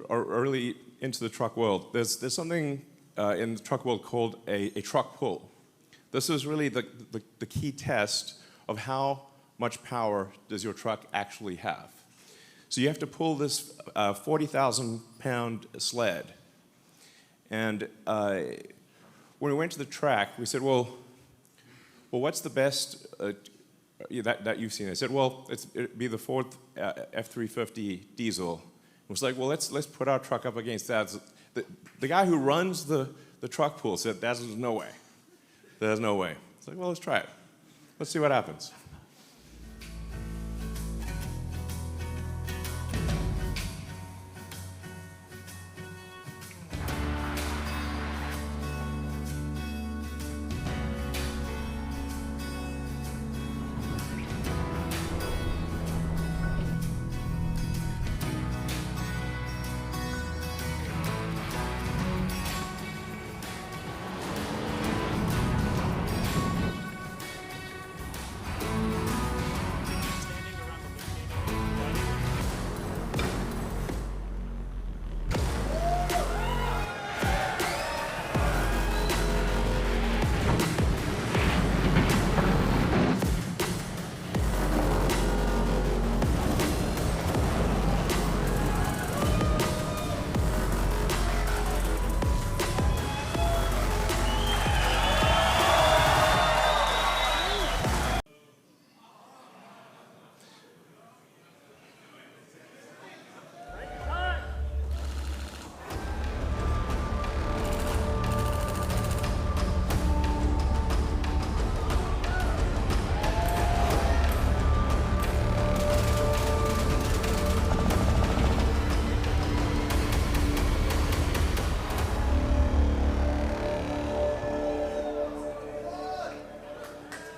are early into the truck world, there's something in the truck world called a truck pull. This is really the key test of how much power does your truck actually have. So you have to pull this 40,000-pound sled. And when we went to the track, we said, well, what's the best that you've seen? I said, well, it'd be the Ford F-350 diesel. It was like, well, let's put our truck up against that. The guy who runs the truck pool said, there's no way. There's no way. It's like, well, let's try it. Let's see what happens.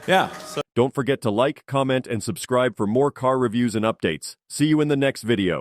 Yeah. Don't forget to like, comment, and subscribe for more car reviews and updates. See you in the next video.